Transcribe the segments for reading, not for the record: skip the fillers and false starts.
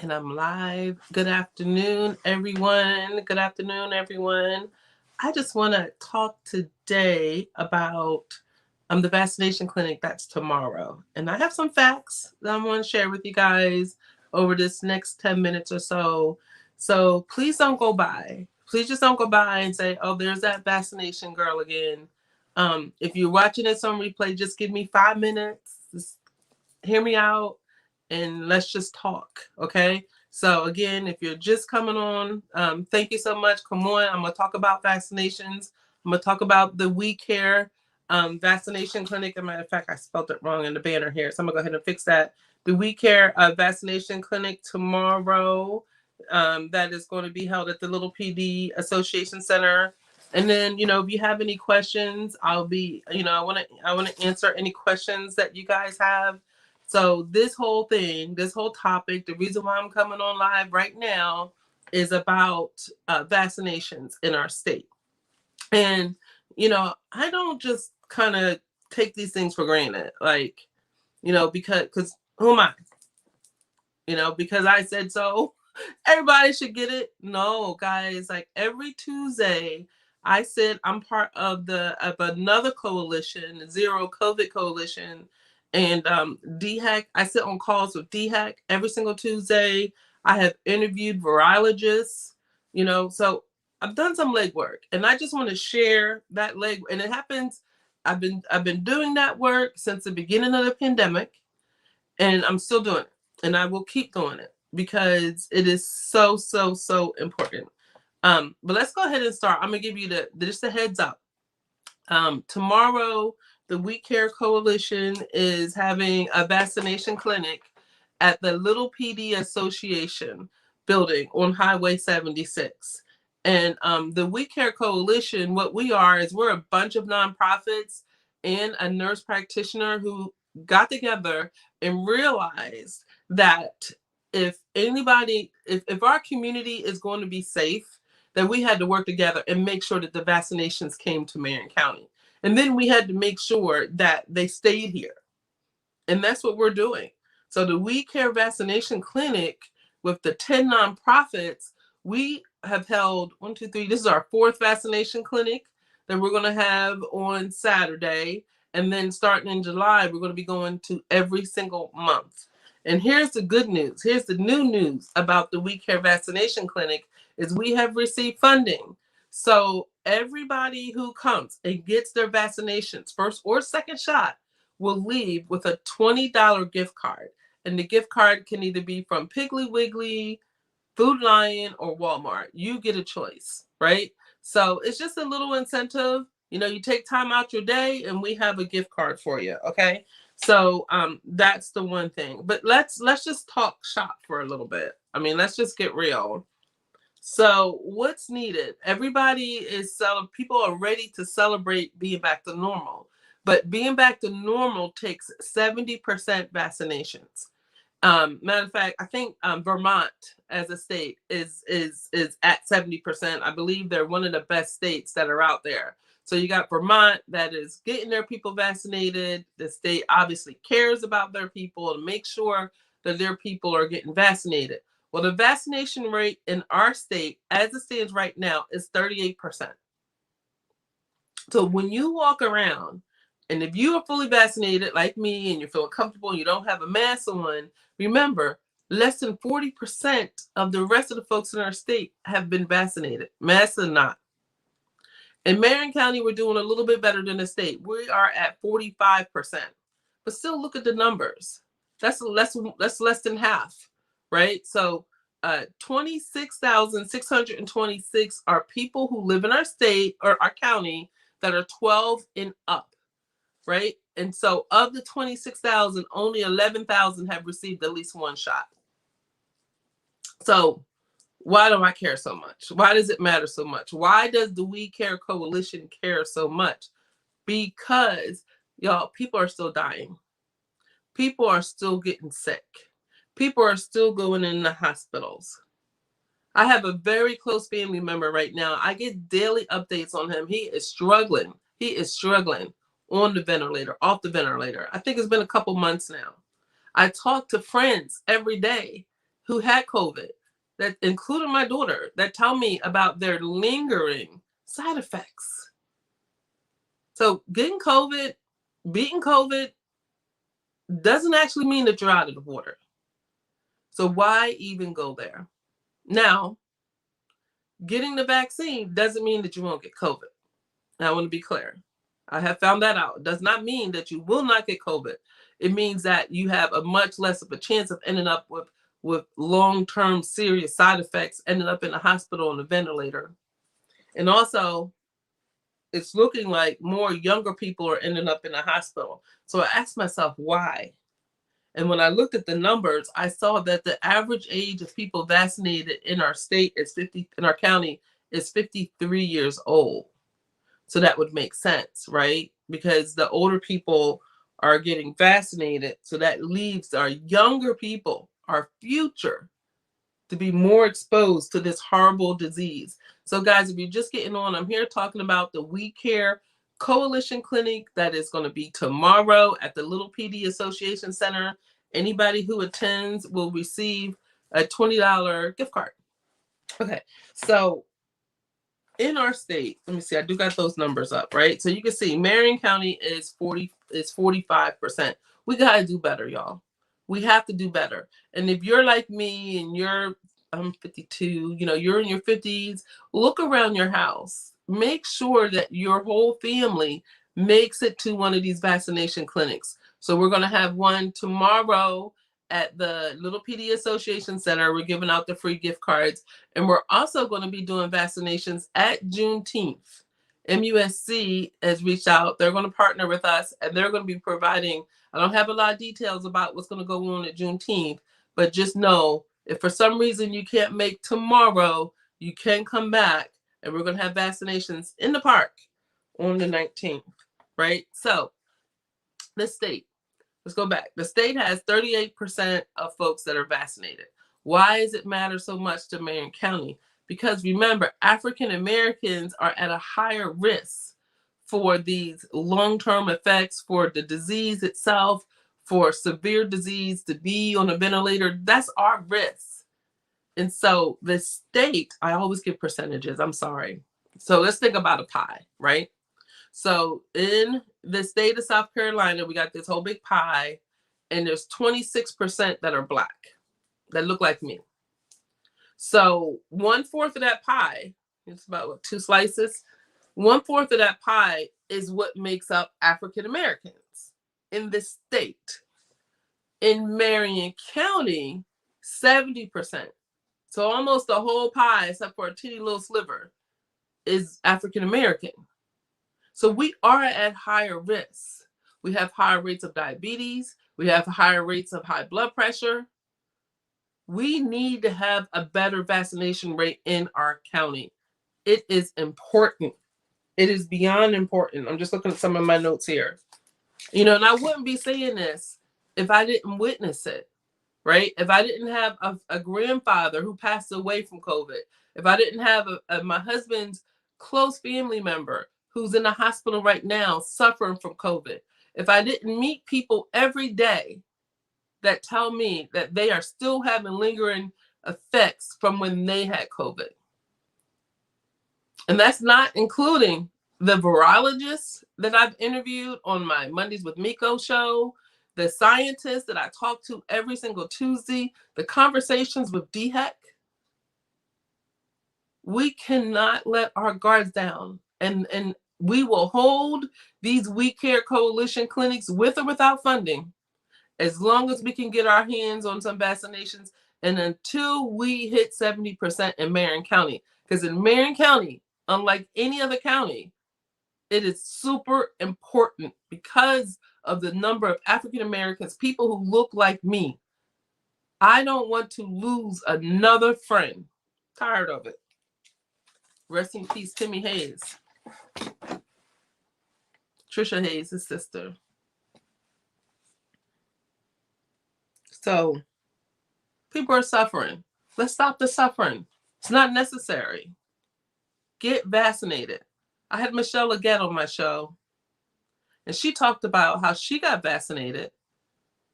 And I'm live. Good afternoon, everyone. Good afternoon, everyone. I just want to talk today about the vaccination clinic that's tomorrow. And I have some facts that I want to share with you guys over this next 10 minutes or so. So please don't go by. Please just don't go by and say, oh, there's that vaccination girl again. If you're watching this on replay, just give me 5 minutes. Just hear me out and let's just talk, okay? So again, if you're just coming on, thank you so much. Come on, I'm gonna talk about vaccinations. I'm gonna talk about the We Care vaccination clinic. As a matter of fact, I spelled it wrong in the banner here, so I'm gonna go ahead and fix that. The We Care vaccination clinic tomorrow. That is going to be held at the Little PD Association Center. And then, if you have any questions, I'll be, I want to answer any questions that you guys have. So this whole thing, this whole topic, the reason why I'm coming on live right now is about vaccinations in our state. And, I don't just kind of take these things for granted, like, because who am I? Because I said so, everybody should get it. No, guys, like every Tuesday, I said I'm part of another coalition, Zero COVID Coalition, and DHEC. I sit on calls with DHEC every single Tuesday. I have interviewed virologists, so I've done some legwork, and I just want to share that leg. And it happens. I've been doing that work since the beginning of the pandemic, and I'm still doing it, and I will keep doing it because it is so, so, so important. But let's go ahead and start. I'm gonna give you just a heads up. Tomorrow, the We Care Coalition is having a vaccination clinic at the Little PD Association building on Highway 76. And the We Care Coalition, what we are is we're a bunch of nonprofits and a nurse practitioner who got together and realized that if our community is going to be safe, that we had to work together and make sure that the vaccinations came to Marion County. And then we had to make sure that they stayed here. And that's what we're doing. So the We Care Vaccination Clinic with the 10 nonprofits, we have held 1, 2, 3. This is our 4th vaccination clinic that we're going to have on Saturday. And then starting in July, we're going to be going to every single month. And here's the good news. Here's the new news about the We Care Vaccination Clinic is we have received funding. So everybody who comes and gets their vaccinations, first or second shot, will leave with a $20 gift card. And the gift card can either be from Piggly Wiggly, Food Lion, or Walmart. You get a choice, right? So it's just a little incentive. You take time out your day and we have a gift card for you, okay? So that's the one thing. But let's just talk shop for a little bit. Let's just get real. So what's needed? People are ready to celebrate being back to normal. But being back to normal takes 70% vaccinations. Matter of fact, I think Vermont as a state is at 70%. I believe they're one of the best states that are out there. So you got Vermont that is getting their people vaccinated. The state obviously cares about their people and make sure that their people are getting vaccinated. Well, the vaccination rate in our state, as it stands right now, is 38%. So when you walk around, and if you are fully vaccinated like me and you feel comfortable and you don't have a mask on, remember, less than 40% of the rest of the folks in our state have been vaccinated, masks or not. In Marion County, we're doing a little bit better than the state. We are at 45%. But still look at the numbers. That's less than half, right? So 26,626 are people who live in our state or our county that are 12 and up, right? And so of the 26,000, only 11,000 have received at least one shot. So why do I care so much? Why does it matter so much? Why does the We Care Coalition care so much? Because, y'all, people are still dying. People are still getting sick. People are still going in the hospitals. I have a very close family member right now. I get daily updates on him. He is struggling. On the ventilator, off the ventilator. I think it's been a couple months now. I talk to friends every day who had COVID, that including my daughter, that tell me about their lingering side effects. So getting COVID, beating COVID, doesn't actually mean that you're out of the water. So why even go there? Now, getting the vaccine doesn't mean that you won't get COVID. Now, I want to be clear. I have found that out. It does not mean that you will not get COVID. It means that you have a much less of a chance of ending up with long-term serious side effects, ending up in a hospital on a ventilator. And also, it's looking like more younger people are ending up in a hospital. So I asked myself, why? And when I looked at the numbers, I saw that the average age of people vaccinated in our state in our county is 53 years old. So that would make sense, right? Because the older people are getting vaccinated. So that leaves our younger people, our future, to be more exposed to this horrible disease. So guys, if you're just getting on, I'm here talking about the We Care Coalition Clinic that is going to be tomorrow at the Little PD Association Center. Anybody who attends will receive a $20 gift card. Okay, so in our state, let me see, I do got those numbers up, right? So you can see Marion County is 45%. We got to do better, y'all. We have to do better. And if you're like me and I'm 52, you're in your 50s, look around your house. Make sure that your whole family makes it to one of these vaccination clinics. So we're going to have one tomorrow at the Little PD Association Center. We're giving out the free gift cards. And we're also going to be doing vaccinations at Juneteenth. MUSC has reached out. They're going to partner with us, and they're going to be providing, I don't have a lot of details about what's going to go on at Juneteenth, but just know if for some reason you can't make tomorrow, you can come back, and we're going to have vaccinations in the park on the 19th, right? So the state, let's go back. The state has 38% of folks that are vaccinated. Why does it matter so much to Marion County? Because remember, African Americans are at a higher risk for these long-term effects, for the disease itself, for severe disease, to be on a ventilator. That's our risk. And so the state, I always give percentages, I'm sorry. So let's think about a pie, right? So in the state of South Carolina, we got this whole big pie, and there's 26% that are Black, that look like me. So 1/4 of that pie, it's about 2 slices. 1/4 of that pie is what makes up African Americans in this state. In Marion County, 70%. So almost the whole pie, except for a teeny little sliver, is African American. So we are at higher risk. We have higher rates of diabetes. We have higher rates of high blood pressure. We need to have a better vaccination rate in our county. It is important. It is beyond important. I'm just looking at some of my notes here. And I wouldn't be saying this if I didn't witness it, right? If I didn't have a grandfather who passed away from COVID, if I didn't have my husband's close family member who's in the hospital right now suffering from COVID, if I didn't meet people every day that tell me that they are still having lingering effects from when they had COVID. And that's not including the virologists that I've interviewed on my Mondays with Miko show, the scientists that I talk to every single Tuesday, the conversations with DHEC. We cannot let our guards down. And we will hold these We Care Coalition clinics with or without funding, as long as we can get our hands on some vaccinations, and until we hit 70% in Marion County. Because in Marion County, unlike any other county, it is super important because of the number of African Americans, people who look like me. I don't want to lose another friend. Tired of it. Rest in peace, Timmy Hayes. Trisha Hayes, his sister. So people are suffering. Let's stop the suffering. It's not necessary. Get vaccinated. I had Michelle Leggett on my show, and she talked about how she got vaccinated,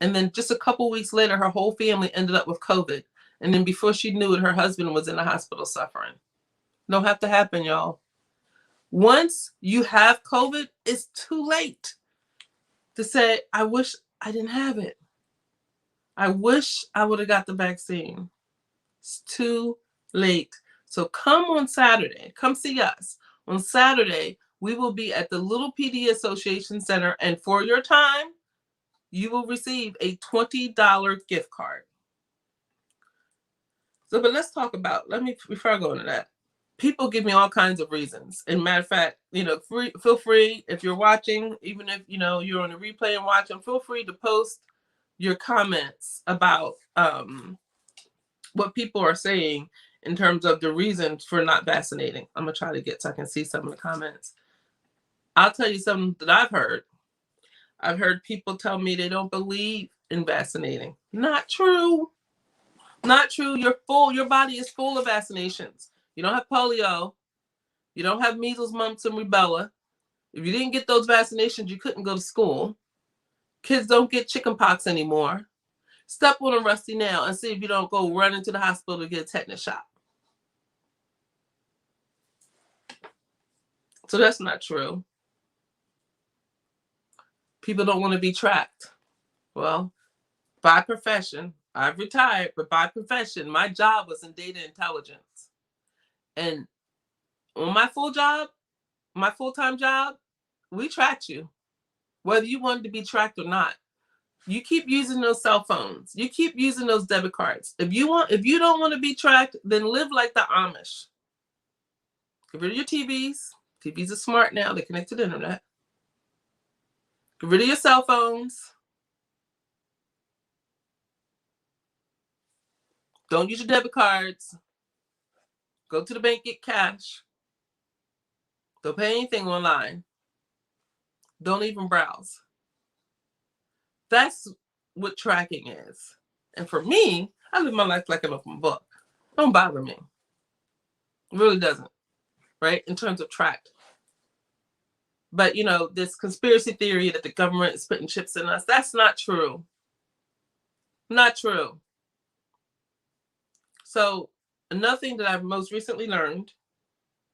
and then just a couple weeks later, her whole family ended up with COVID. And then before she knew it, her husband was in the hospital suffering. Don't have to happen, y'all. Once you have COVID, it's too late to say, I wish I didn't have it. I wish I would have got the vaccine. It's too late. So come on Saturday. Come see us. On Saturday, we will be at the Little PD Association Center, and for your time, you will receive a $20 gift card. So, but let's talk about, before I go into that, people give me all kinds of reasons. And matter of fact, feel free, if you're watching, even if, you're on a replay and watching, feel free to post your comments about what people are saying in terms of the reasons for not vaccinating. I'm going to try to get so I can see some of the comments. I'll tell you something that I've heard. I've heard people tell me they don't believe in vaccinating. Not true. Not true. You're full. Your body is full of vaccinations. You don't have polio. You don't have measles, mumps, and rubella. If you didn't get those vaccinations, you couldn't go to school. Kids don't get chickenpox anymore. Step on a rusty nail and see if you don't go run into the hospital to get a tetanus shot. So that's not true. People don't want to be tracked. Well, by profession, I've retired, but by profession, my job was in data intelligence. And on my full-time job, we tracked you, whether you wanted to be tracked or not. You keep using those cell phones. You keep using those debit cards. If you don't want to be tracked, then live like the Amish. Get rid of your TVs. TVs are smart now. They connect to the internet. Get rid of your cell phones. Don't use your debit cards. Go to the bank, get cash. Don't pay anything online. Don't even browse. That's what tracking is. And for me, I live my life like an open book. Don't bother me. It really doesn't, right? In terms of tracked. But, this conspiracy theory that the government is putting chips in us, that's not true. Not true. So another thing that I've most recently learned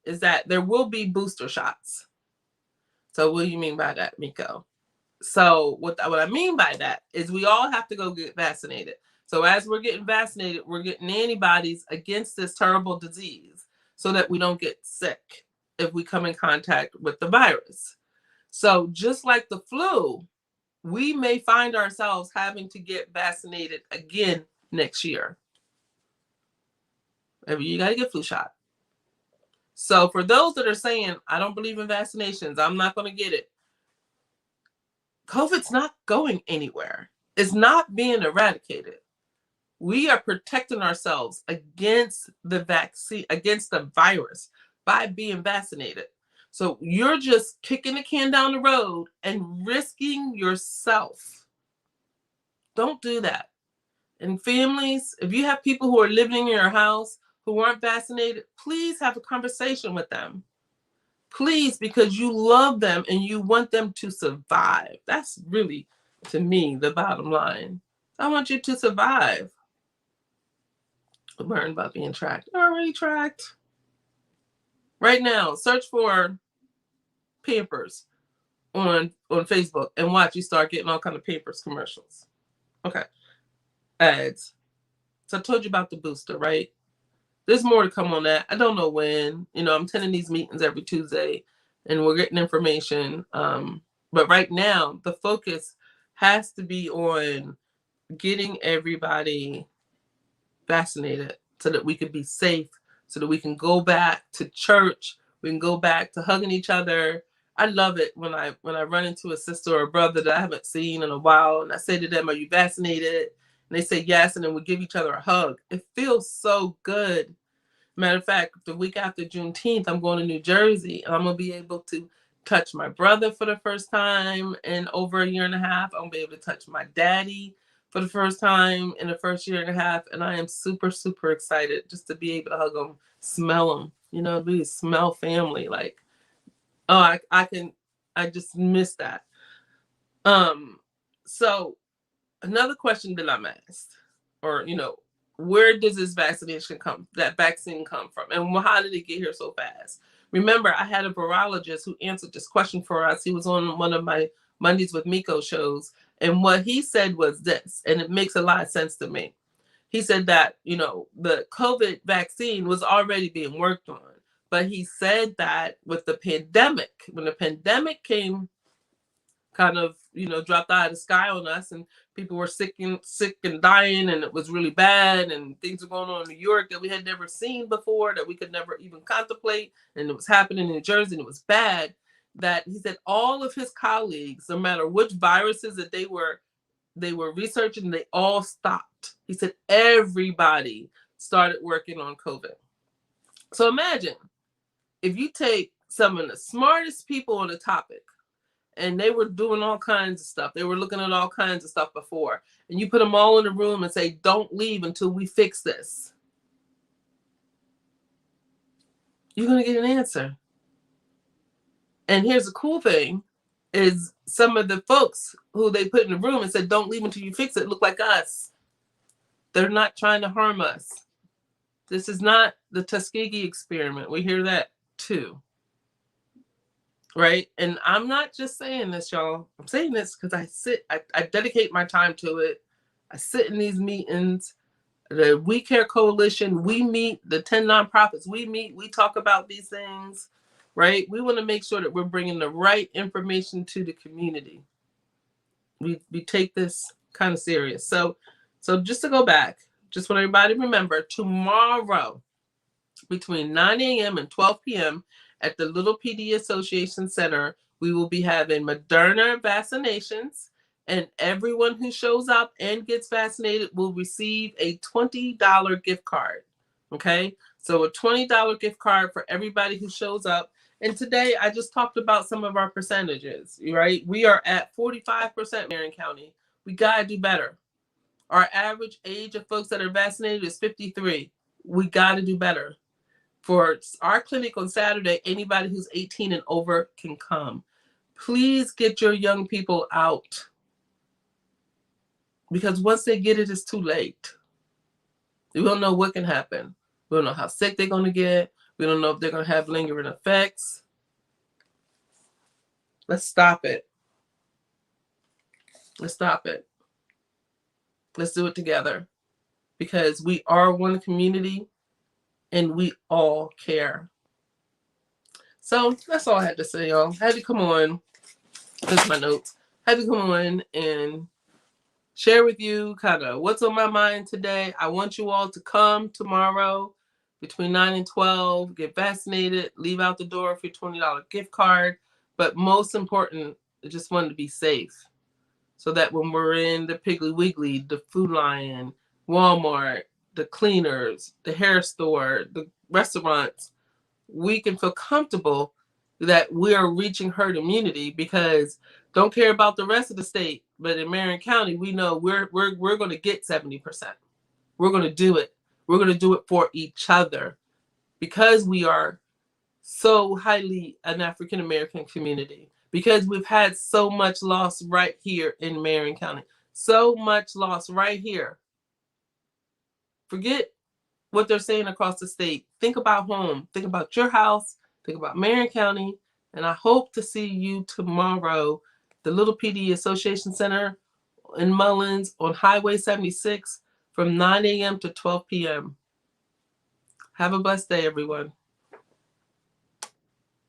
is that there will be booster shots. So what do you mean by that, Miko? So what I mean by that is we all have to go get vaccinated. So as we're getting vaccinated, we're getting antibodies against this terrible disease so that we don't get sick if we come in contact with the virus. So just like the flu, we may find ourselves having to get vaccinated again next year. You got to get flu shot. So for those that are saying, I don't believe in vaccinations, I'm not going to get it. COVID's not going anywhere. It's not being eradicated. We are protecting ourselves against the vaccine, against the virus by being vaccinated. So you're just kicking the can down the road and risking yourself. Don't do that. And families, if you have people who are living in your house who aren't vaccinated, please have a conversation with them. Please, because you love them and you want them to survive. That's really, to me, the bottom line. I want you to survive. Learn about being tracked. Already tracked. Right now, search for Pampers on Facebook and watch you start getting all kind of Pampers commercials. Okay. Ads. So I told you about the booster, right? There's more to come on that. I don't know when. I'm attending these meetings every Tuesday and we're getting information. But right now, the focus has to be on getting everybody vaccinated so that we can be safe, so that we can go back to church, we can go back to hugging each other. I love it when I run into a sister or a brother that I haven't seen in a while and I say to them, are you vaccinated? And they say yes, and then we give each other a hug. It feels so good. Matter of fact, the week after Juneteenth, I'm going to New Jersey, and I'm going to be able to touch my brother for the first time in over a year and a half. I'm going to be able to touch my daddy for the first time in the first year and a half, and I am super, super excited just to be able to hug him, smell him, really smell family. Like, oh, I just miss that. So another question that I'm asked, or, where does that vaccine come from? And how did it get here so fast? Remember, I had a virologist who answered this question for us. He was on one of my Mondays with Miko shows. And what he said was this, and it makes a lot of sense to me. He said that, the COVID vaccine was already being worked on. But he said that with the pandemic, when the pandemic came, kind of, dropped out of the sky on us, and people were sick and dying, and it was really bad, and things were going on in New York that we had never seen before, that we could never even contemplate, and it was happening in New Jersey, and it was bad. That he said all of his colleagues, no matter which viruses that they were researching, they all stopped. He said everybody started working on COVID. So imagine if you take some of the smartest people on the topic, and they were doing all kinds of stuff. They were looking at all kinds of stuff before. And you put them all in a room and say, don't leave until we fix this. You're going to get an answer. And here's the cool thing, is some of the folks who they put in the room and said, don't leave until you fix it, look like us. They're not trying to harm us. This is not the Tuskegee experiment. We hear that too. Right? And I'm not just saying this, y'all. I'm saying this because I dedicate my time to it. I sit in these meetings. The We Care Coalition, we meet, the 10 nonprofits, we meet, we talk about these things, right? We want to make sure that we're bringing the right information to the community. We take this kind of serious. So just to go back, just want everybody to remember, tomorrow, between 9 a.m. and 12 p.m., at the Little PD Association Center, we will be having Moderna vaccinations, and everyone who shows up and gets vaccinated will receive a $20 gift card. Okay? So a $20 gift card for everybody who shows up. And today I just talked about some of our percentages, right? We are at 45% Marion County. We got to do better. Our average age of folks that are vaccinated is 53. We got to do better. For our clinic on Saturday, anybody who's 18 and over can come. Please get your young people out, because once they get it, it's too late. We don't know what can happen. We don't know how sick they're going to get. We don't know if they're going to have lingering effects. Let's stop it. Let's stop it. Let's do it together, because we are one community. And we all care. So that's all I had to say, y'all. I had to come on. That's my notes. I had to come on and share with you kind of what's on my mind today. I want you all to come tomorrow between 9 and 12, get vaccinated, leave out the door with your $20 gift card. But most important, I just wanted to be safe, so that when we're in the Piggly Wiggly, the Food Lion, Walmart, the cleaners, the hair store, the restaurants, we can feel comfortable that we are reaching herd immunity, because don't care about the rest of the state, but in Marion County, we know we're going to get 70%. We're going to do it. We're going to do it for each other, because we are so highly an African American community, because we've had so much loss right here in Marion County, so much loss right here. Forget what they're saying across the state. Think about home. Think about your house. Think about Marion County. And I hope to see you tomorrow, the Little PD Association Center in Mullins on Highway 76 from 9 a.m. to 12 p.m. Have a blessed day, everyone.